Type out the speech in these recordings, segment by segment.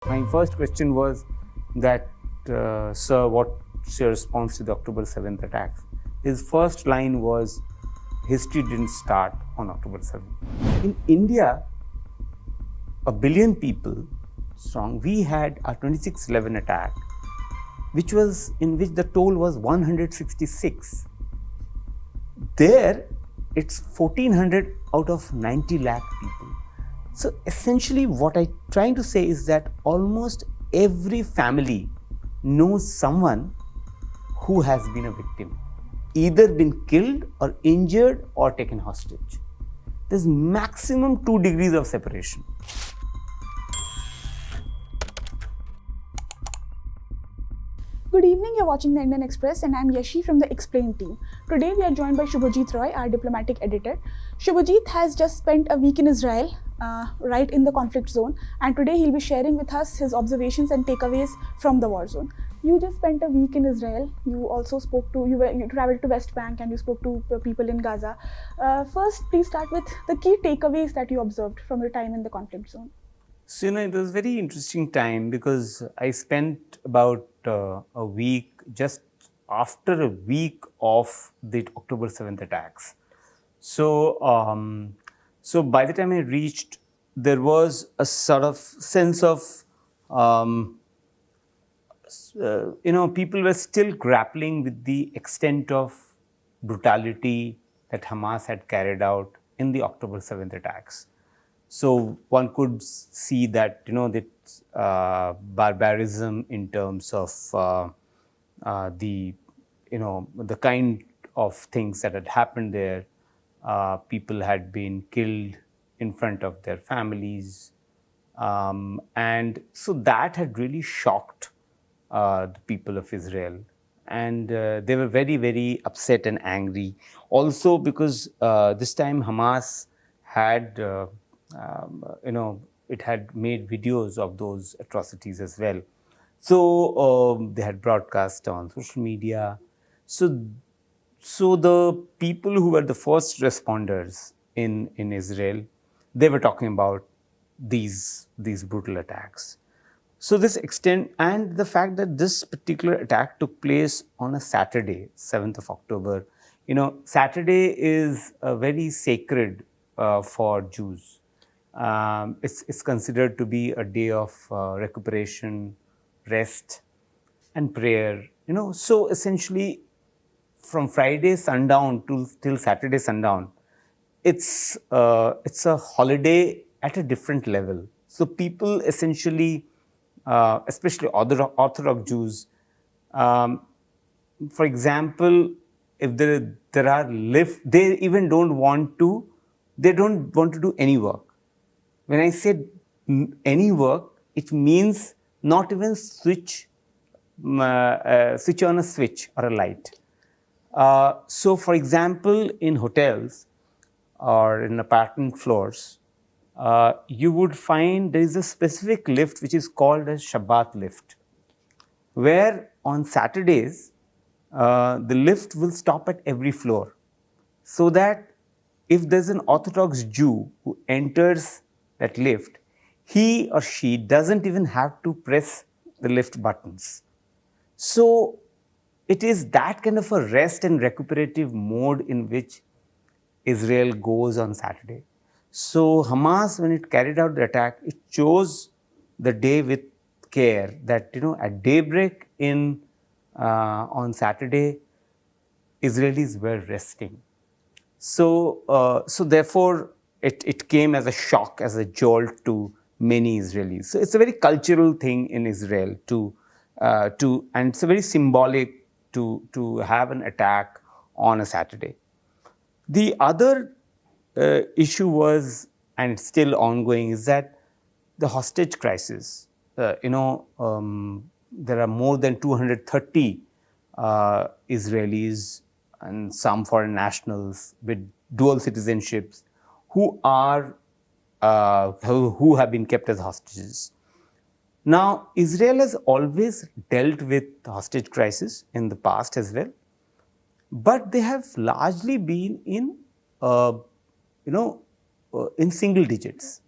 My first question was that, sir, what's your response to the October 7th attacks? His first line was, history didn't start on October 7th. In India, 1 billion people strong, we had a 26/11 attack, in which the toll was 166. There, it's 1400 out of 90 lakh people. So essentially what I'm trying to say is that almost every family knows someone who has been a victim, either been killed or injured or taken hostage. There's maximum 2 degrees of separation. Good evening, you're watching the Indian Express and I'm Yashi from the Explain team. Today we are joined by Shubhajit Roy, our diplomatic editor. Shubhajit has just spent a week in Israel, right in the conflict zone, and today he'll be sharing with us his observations and takeaways from the war zone. You just spent a week in Israel. You also you traveled to West Bank and you spoke to people in Gaza. First, please start with the key takeaways that you observed from your time in the conflict zone. So, it was a very interesting time because I spent about a week just after a week of the October 7th attacks. So, so by the time I reached, there was a sort of sense of, people were still grappling with the extent of brutality that Hamas had carried out in the October 7th attacks. So one could see that, that barbarism in terms of the kind of things that had happened there. People had been killed in front of their families. And so that had really shocked the people of Israel. And they were very, very upset and angry. Also because this time Hamas had it had made videos of those atrocities as well. So they had broadcast on social media. So the people who were the first responders in Israel, they were talking about these brutal attacks. So this extent, and the fact that this particular attack took place on a Saturday, 7th of October. Saturday is very sacred for Jews. It's considered to be a day of recuperation, rest, and prayer. So essentially, from Friday sundown till Saturday sundown, it's a holiday at a different level. So people essentially, especially Orthodox Jews, for example, if there are lift, they even don't want to do any work. When I say any work, it means not even switch on a switch or a light. So, for example, in hotels or in apartment floors, you would find there is a specific lift which is called as Shabbat lift, where on Saturdays, the lift will stop at every floor, so that if there's an Orthodox Jew who enters that lift, he or she doesn't even have to press the lift buttons. So it is that kind of a rest and recuperative mode in which Israel goes on Saturday. So Hamas, when it carried out the attack, it chose the day with care, that at daybreak on Saturday, Israelis were resting. So therefore, it came as a shock, as a jolt to many Israelis. So it's a very cultural thing in Israel and it's a very symbolic to have an attack on a Saturday. The other issue was, and it's still ongoing, is that the hostage crisis. There are more than 230 Israelis and some foreign nationals with dual citizenships who have been kept as hostages. Now, Israel has always dealt with hostage crisis in the past as well, but they have largely been in single digits.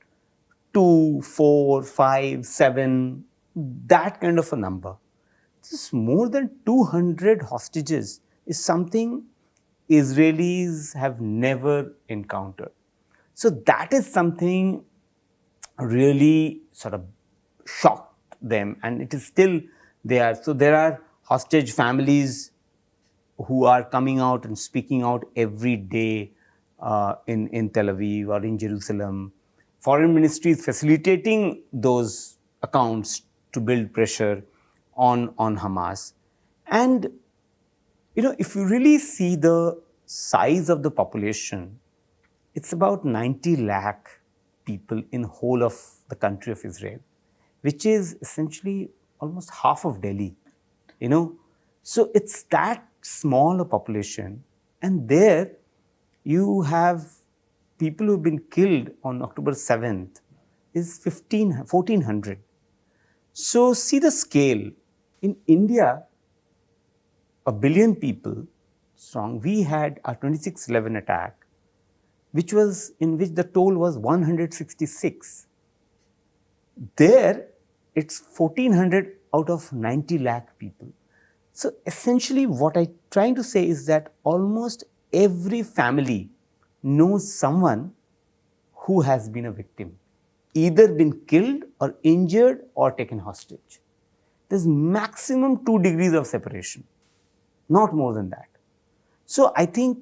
2, 4, 5, 7, that kind of a number. Just more than 200 hostages is something Israelis have never encountered. So that is something really sort of shocked them, and it is still there. So there are hostage families who are coming out and speaking out every day in Tel Aviv or in Jerusalem. Foreign ministry is facilitating those accounts to build pressure on Hamas. And if you really see the size of the population, it's about 90 lakh people in whole of the country of Israel, which is essentially almost half of Delhi. So it's that small a population, and there you have people who've been killed on October 7th is 1,400. So see the scale. In India, 1 billion people strong, we had a 26/11 attack, in which the toll was 166. There, it's 1,400 out of 90 lakh people. So essentially what I'm trying to say is that almost every family knows someone who has been a victim, either been killed or injured or taken hostage. There's maximum 2 degrees of separation, not more than that. So I think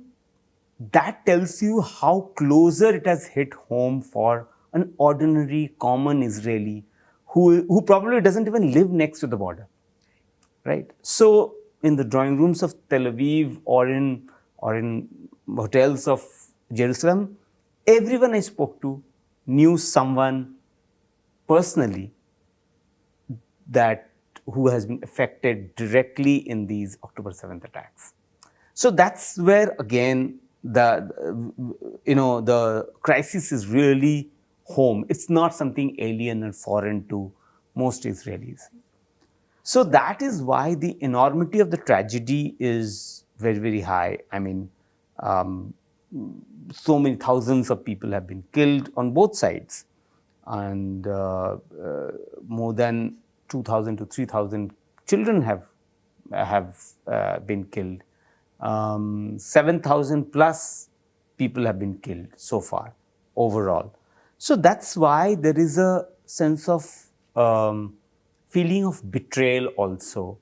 that tells you how closer it has hit home for an ordinary, common Israeli who probably doesn't even live next to the border, right? So in the drawing rooms of Tel Aviv or in hotels of Jerusalem, everyone I spoke to knew someone personally who has been affected directly in these October 7th attacks. So that's where again the crisis is really home. It's not something alien and foreign to most Israelis. So that is why the enormity of the tragedy is very, very high. I mean, so many thousands of people have been killed on both sides, and more than 2,000 to 3,000 children have been killed. 7,000 plus people have been killed so far overall. So that's why there is a sense of feeling of betrayal also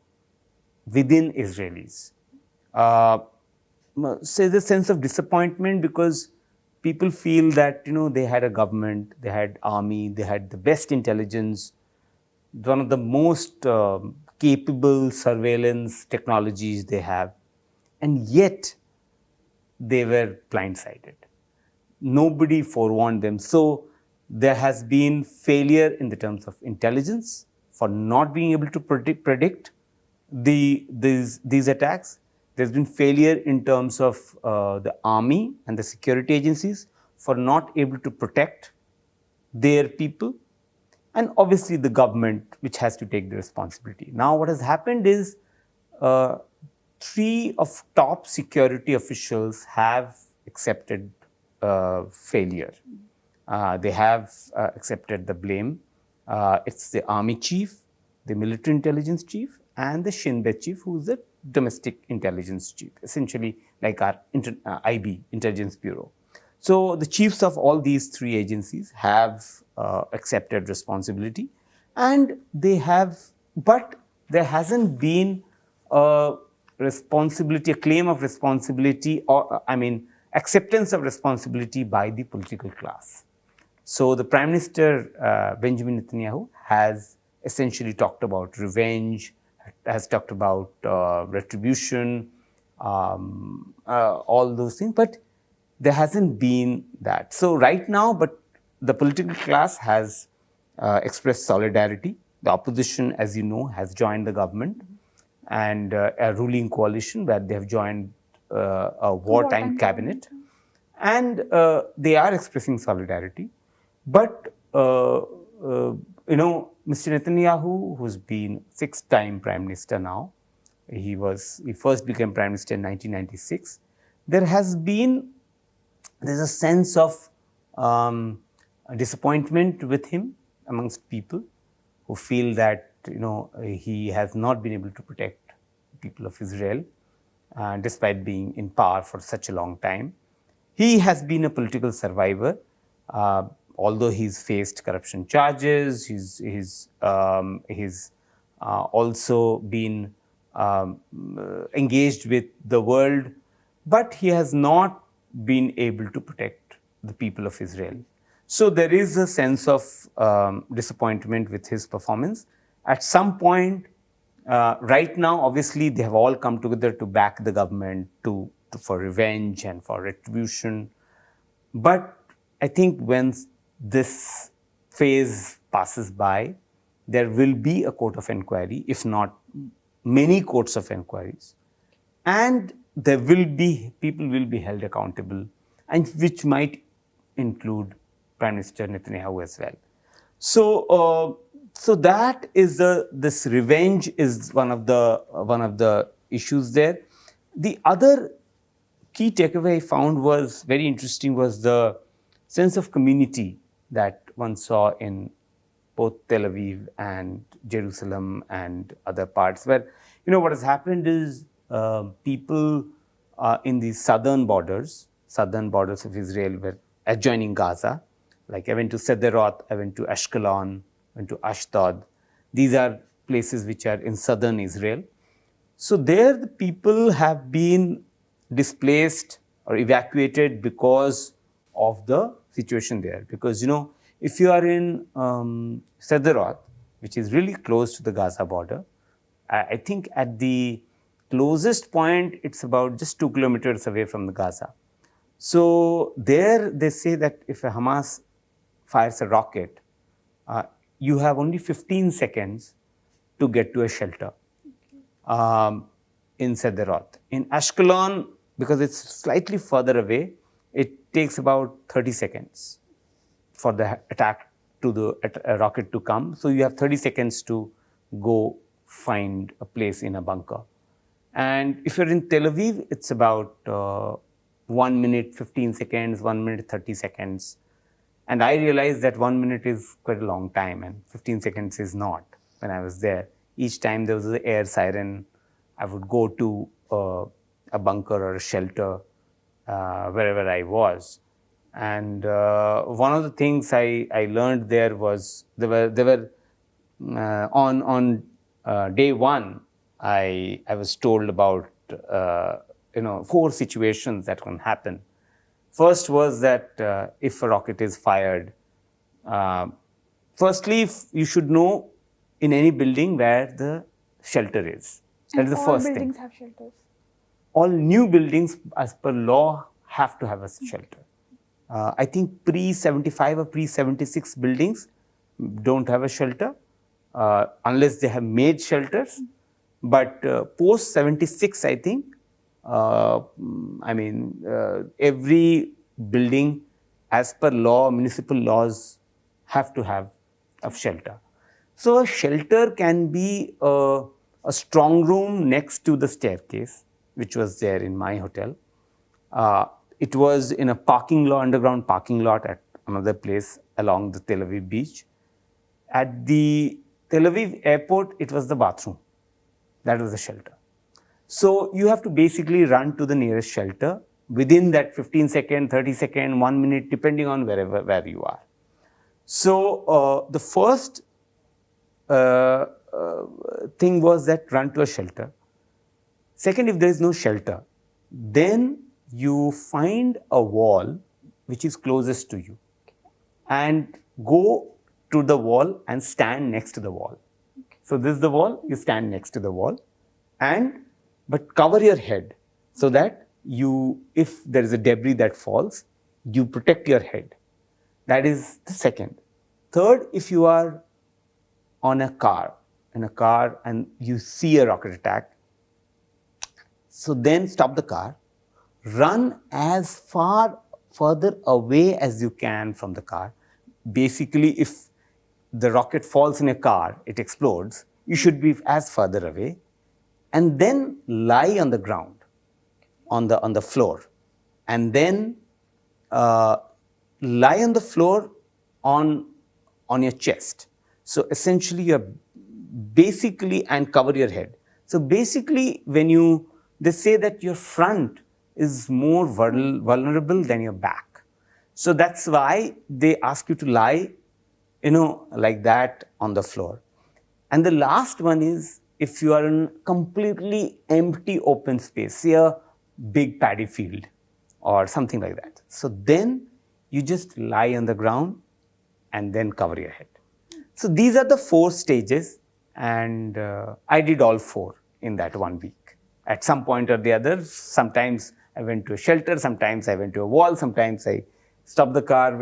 within Israelis. Say the sense of disappointment, because people feel that they had a government, they had army, they had the best intelligence, one of the most capable surveillance technologies they have, and yet they were blindsided. Nobody forewarned them. So there has been failure in the terms of intelligence for not being able to predict these attacks. There's been failure in terms of the army and the security agencies for not able to protect their people, and obviously the government, which has to take the responsibility. Now what has happened is 3 of top security officials have accepted failure. They have accepted the blame. It's the army chief, the military intelligence chief, and the Shin Bet chief, who is the domestic intelligence chief, essentially like our IB, Intelligence Bureau. So the chiefs of all these 3 agencies have accepted responsibility, and but there hasn't been a claim of responsibility, or acceptance of responsibility by the political class. So the Prime Minister Benjamin Netanyahu has essentially talked about revenge, has talked about retribution, all those things, but there hasn't been that. So right now, but the political class has expressed solidarity. The opposition, as you know, has joined the government and a ruling coalition where they have joined a wartime cabinet, and they are expressing solidarity. But Mr. Netanyahu, who's been 6th-time Prime Minister now, he first became Prime Minister in 1996. There's a sense of disappointment with him amongst people who feel that he has not been able to protect the people of Israel despite being in power for such a long time. He has been a political survivor, although he's faced corruption charges. He's also been engaged with the world, but he has not been able to protect the people of Israel. So there is a sense of disappointment with his performance. At some point, right now, obviously, they have all come together to back the government for revenge and for retribution. But I think when this phase passes by, there will be a court of inquiry, if not many courts of inquiries. And there will be, people will be held accountable, and which might include Prime Minister Netanyahu as well. So that is this revenge is one of the issues there. The other key takeaway I found was very interesting was the sense of community that one saw in both Tel Aviv and Jerusalem and other parts, where what has happened is people in the southern borders of Israel were adjoining Gaza. Like I went to Sderot, I went to Ashkelon, went to Ashdod. These are places which are in southern Israel. So there the people have been displaced or evacuated because of the situation there. Because if you are in Sderot, which is really close to the Gaza border, I think at the closest point it's about just 2 kilometers away from the Gaza. So there they say that if a Hamas fires a rocket, you have only 15 seconds to get to a shelter in Sderot. In Ashkelon, because it's slightly further away, it takes about 30 seconds for the attack to the rocket to come. So you have 30 seconds to go find a place in a bunker. And if you're in Tel Aviv, it's about 1 minute 15 seconds, 1 minute 30 seconds. And I realized that 1 minute is quite a long time and 15 seconds is not when I was there. Each time there was an air siren, I would go to a bunker or a shelter wherever I was. And one of the things I learned there was there were on day one, I was told about 4 situations that can happen. First was that if a rocket is fired, firstly, you should know in any building where the shelter is. That is the first thing. All buildings have shelters. All new buildings, as per law, have to have a shelter. I think pre-75 or pre-76 buildings don't have a shelter unless they have made shelters. But post-76, I think, every building, as per law, municipal laws, have to have a shelter. So a shelter can be a strong room next to the staircase, which was there in my hotel. It was in a parking lot, underground parking lot at another place along the Tel Aviv beach. At the Tel Aviv airport, it was the bathroom. That was the shelter. So you have to basically run to the nearest shelter within that 15 second, 30 second, 1 minute, depending on where you are. So the first thing was that run to a shelter. Second, if there is no shelter, then you find a wall which is closest to you and go to the wall and stand next to the wall. So this is the wall, you stand next to the wall, but cover your head so that if there is a debris that falls, you protect your head. That is the second. Third, if you are in a car and you see a rocket attack, so then stop the car, run as further away as you can from the car. Basically, if the rocket falls in a car, it explodes, you should be as further away, and then lie on the ground, on the floor, and then lie on the floor on your chest. So essentially, you're basically, and cover your head. So basically, they say that your front is more vulnerable than your back. So that's why they ask you to lie, like that on the floor. And the last one is if you are in completely empty open space, say a big paddy field or something like that. So then you just lie on the ground and then cover your head. So these are the 4 stages, and I did all 4 in that 1 week. At some point or the other, sometimes I went to a shelter, sometimes I went to a wall, sometimes I stopped the car,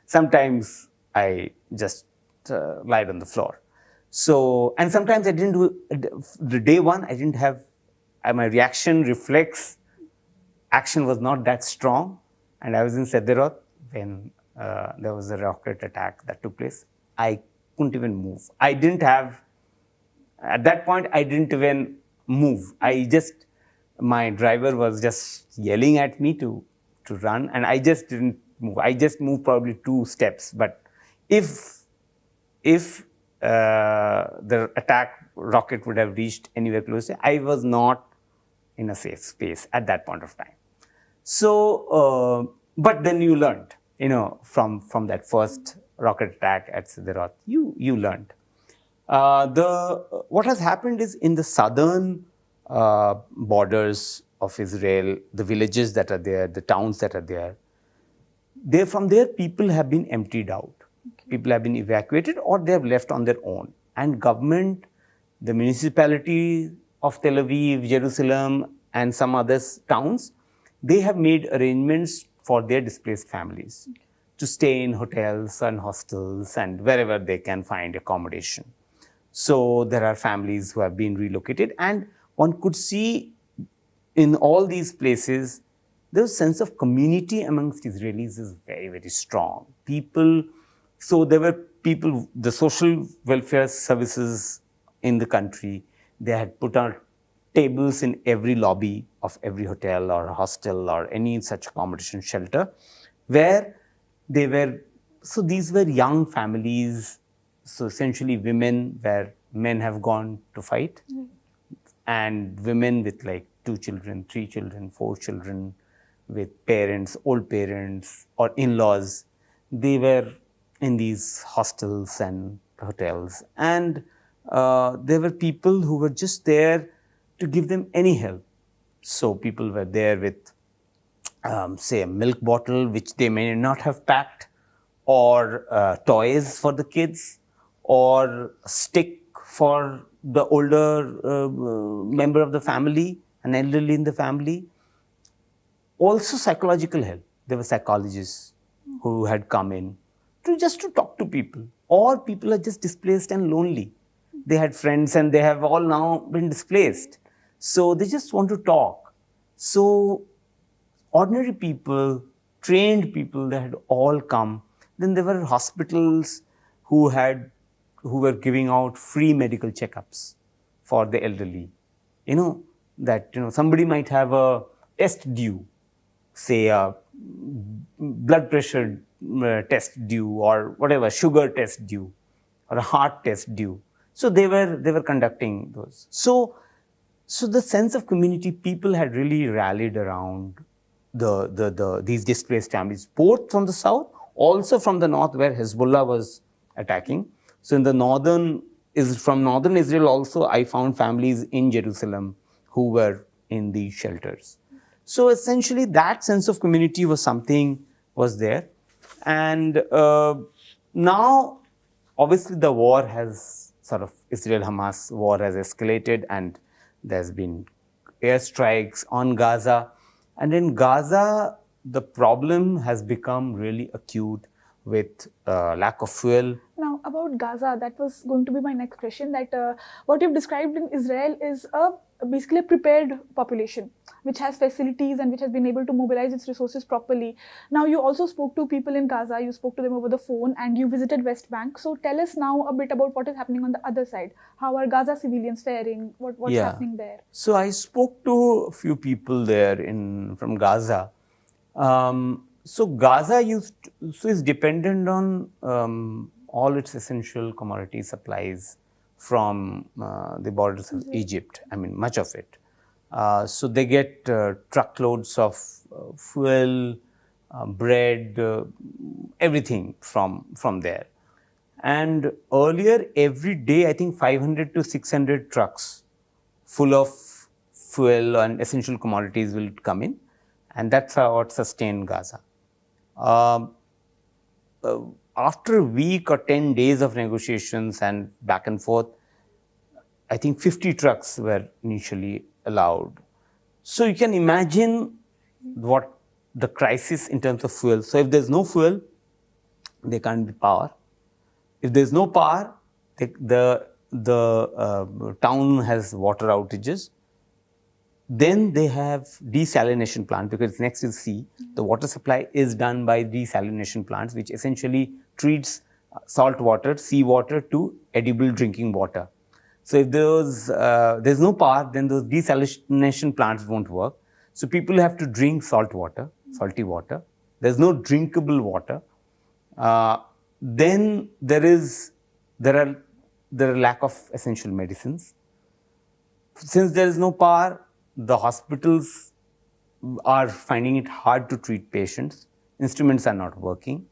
sometimes I just lied on the floor. So, and sometimes I didn't do, the day 1, I didn't have, my reaction reflex action was not that strong. And I was in Sderot when there was a rocket attack that took place. I couldn't even move. At that point, I didn't even move. My driver was just yelling at me to run, and I just didn't move. I just moved probably 2 steps. But if the attack rocket would have reached anywhere closer, I was not in a safe space at that point of time. So, but then you learned, from that first rocket attack at Sderot, you learned. What has happened is in the southern borders of Israel, the villages that are there, the towns that are there, from there people have been emptied out. Okay. People have been evacuated or they have left on their own. And government, the municipality of Tel Aviv, Jerusalem, and some other towns, they have made arrangements for their displaced families to stay in hotels and hostels and wherever they can find accommodation. So there are families who have been relocated, and one could see in all these places, the sense of community amongst Israelis is very, very strong. So there were people, the social welfare services in the country, they had put out tables in every lobby of every hotel or hostel or any such accommodation shelter, where so these were young families, so essentially women where men have gone to fight, and women with like 2 children, 3 children, 4 children, with parents, old parents or in-laws. They were in these hostels and hotels, and there were people who were just there to give them any help. So people were there with, say, a milk bottle, which they may not have packed, or toys for the kids, or a stick for the older member of the family, an elderly in the family. Also psychological help. There were psychologists who had come in just to talk to people, or people are just displaced and lonely. They had friends and they have all now been displaced. So they just want to talk. So ordinary people, trained people, they had all come. Then there were hospitals who were giving out free medical checkups for the elderly. Somebody might have a test due, say a blood pressure test due, or whatever, sugar test due, or a heart test due. So they were conducting those. So the sense of community, people had really rallied around these displaced families, both from the south, also from the north where Hezbollah was attacking. So in from northern Israel also, I found families in Jerusalem who were in these shelters. So essentially that sense of community was there. And now, obviously the war has Israel-Hamas war has escalated, and there's been airstrikes on Gaza. And in Gaza, the problem has become really acute with lack of fuel. Now, about Gaza, that was going to be my next question, that what you've described in Israel is basically a prepared population, which has facilities and which has been able to mobilize its resources properly. Now, you also spoke to people in Gaza, you spoke to them over the phone, and you visited West Bank. So tell us now a bit about what is happening on the other side. How are Gaza civilians faring? What's happening there? So I spoke to a few people there from Gaza. So Gaza is dependent on all its essential commodity supplies from the borders of Egypt. I mean, much of it. So they get truckloads of fuel, bread, everything from there. And earlier, every day, I think 500 to 600 trucks full of fuel and essential commodities will come in, and that's how it sustained Gaza. Um, After a week or 10 days of negotiations and back and forth, I think 50 trucks were initially allowed. So you can imagine what the crisis in terms of fuel. So if there's no fuel, there can't be power. If there's no power, the town has water outages. Then they have desalination plant because it's next to the sea. The water supply is done by desalination plants, which essentially treats salt water, sea water to edible drinking water. So if there's no power, then those desalination plants won't work. So people have to drink salt water, salty water. There's no drinkable water. Then there are lack of essential medicines. Since there is no power, the hospitals are finding it hard to treat patients. Instruments are not working.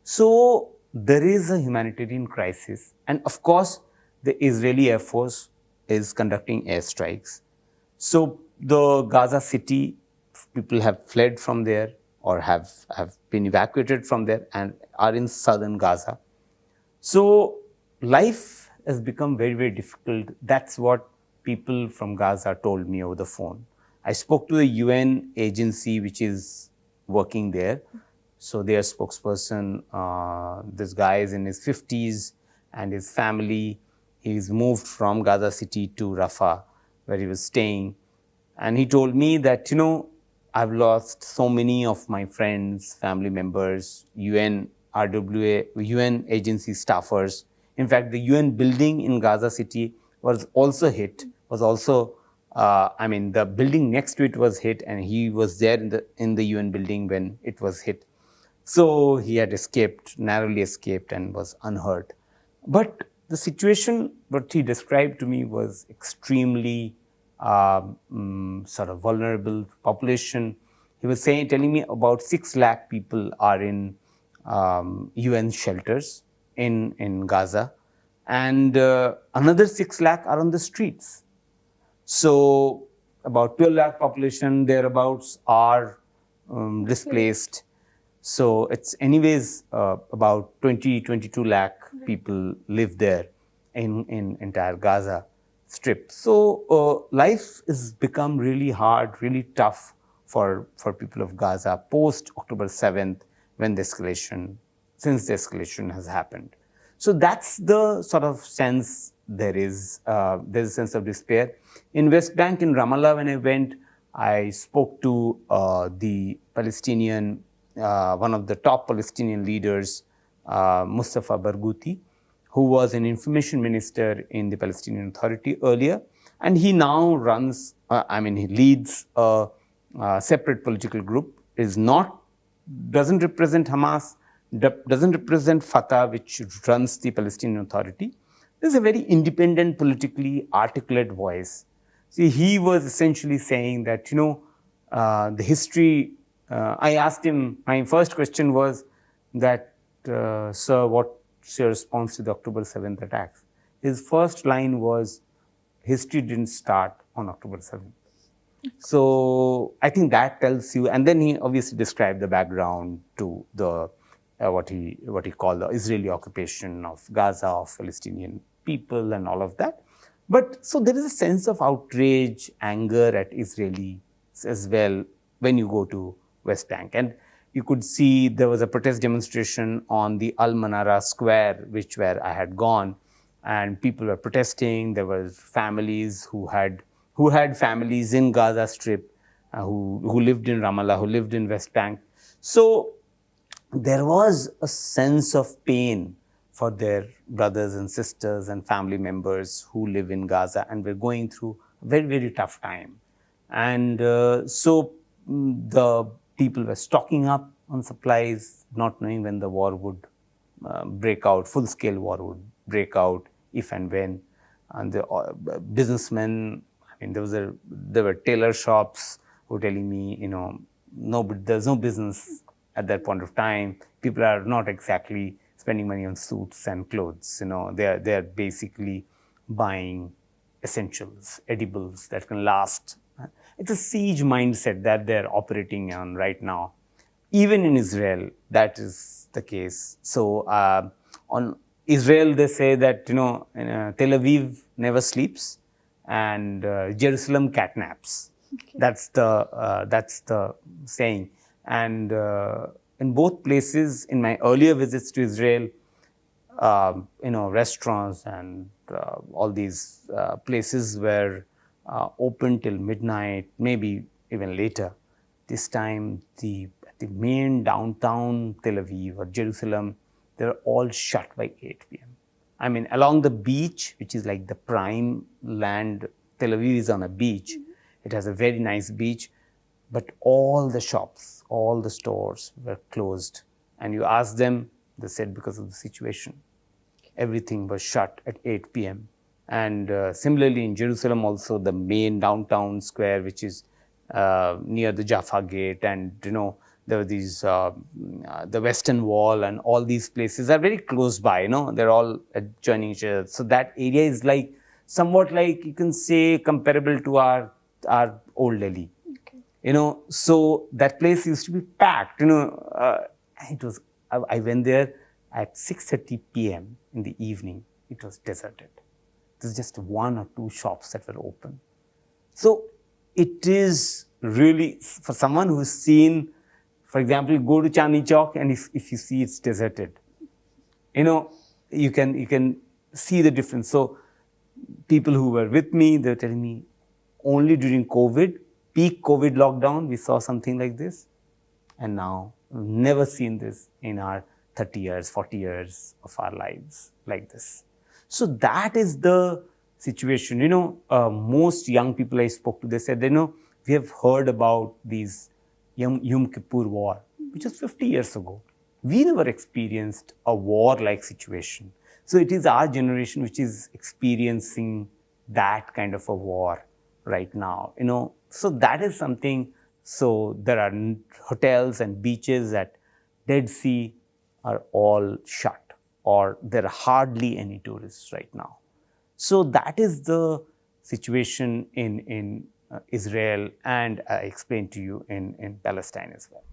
So there is a humanitarian crisis. And of course, the Israeli Air Force is conducting airstrikes. So the Gaza city, people have fled from there or have been evacuated from there and are in southern Gaza. So life has become very, very difficult. That's what people from Gaza told me over the phone. I spoke to the UN agency which is working there. So their spokesperson, this guy is in his 50s and his family, he's moved from Gaza city to Rafah where he was staying. And he told me that, I've lost so many of my friends, family members, UN agency staffers. In fact, the UN building in Gaza city was also hit, the building next to it was hit and he was there in the UN building when it was hit. So he had narrowly escaped and was unhurt. But the situation, what he described to me was extremely sort of vulnerable population. He was telling me about 6 lakh people are in UN shelters in Gaza, and another 6 lakh are on the streets. So about 12 lakh population thereabouts are displaced. So it's anyways about 22 lakh people live there in entire Gaza Strip. So life has become really hard, really tough for people of Gaza post October 7th since the escalation has happened. So that's the sort of sense there is. There's a sense of despair. In West Bank, in Ramallah, when I went, I spoke to the Palestinian, one of the top Palestinian leaders, Mustafa Barghouti, who was an information minister in the Palestinian Authority earlier. And he now he leads a separate political group, doesn't represent Hamas, doesn't represent Fatah, which runs the Palestinian Authority. This is a very independent, politically articulate voice. See, he was essentially saying that, the history, I asked him, my first question was that, sir, what's your response to the October 7th attacks? His first line was, history didn't start on October 7th. So I think that tells you, and then he obviously described the background to the what he called the Israeli occupation of Gaza, of Palestinian people and all of that. But so there is a sense of outrage, anger at Israelis as well when you go to West Bank. And you could see there was a protest demonstration on the Al Manara Square, where I had gone, and people were protesting. There were families who had families in Gaza Strip, who lived in Ramallah, who lived in West Bank. So there was a sense of pain for their brothers and sisters and family members who live in Gaza and were going through a very, very tough time. And so the people were stocking up on supplies, not knowing when the war would break out, full-scale war would break out, if and when. And the businessmen, I mean, there were tailor shops who were telling me, no, but there's no business at that point of time. People are not exactly spending money on suits and clothes. They're basically buying essentials, edibles that can last. It's a siege mindset that they're operating on right now. Even in Israel, that is the case. So on Israel, they say that Tel Aviv never sleeps, and Jerusalem catnaps. Okay. That's the saying. And in both places, in my earlier visits to Israel, restaurants and all these places were open till midnight, maybe even later. This time, the main downtown Tel Aviv or Jerusalem, they're all shut by 8 p.m. I mean, along the beach, which is like the prime land, Tel Aviv is on a beach. Mm-hmm. It has a very nice beach, but all the shops, all the stores were closed. And you ask them, they said because of the situation. Everything was shut at 8 p.m. And similarly in Jerusalem also, the main downtown square, which is near the Jaffa Gate, and there were these, the Western Wall, and all these places are very close by, they're all adjoining each other. So that area is like, somewhat like, you can say, comparable to our old Delhi. Okay. So that place used to be packed, I went there at 6:30 p.m. in the evening. It was deserted. There's just one or two shops that were open. So it is really, for someone who's seen, for example, you go to Chandni Chowk, and if you see it's deserted, you can see the difference. So people who were with me, they were telling me, only during COVID, peak COVID lockdown, we saw something like this. And now, we've never seen this in our 30 years, 40 years of our lives like this. So that is the situation. Most young people I spoke to, they said, we have heard about these Yom Kippur War, which was 50 years ago. We never experienced a war-like situation. So it is our generation which is experiencing that kind of a war right now. So that is something. So there are hotels and beaches at Dead Sea are all shut, or there are hardly any tourists right now. So that is the situation in Israel, and I explained to you in Palestine as well.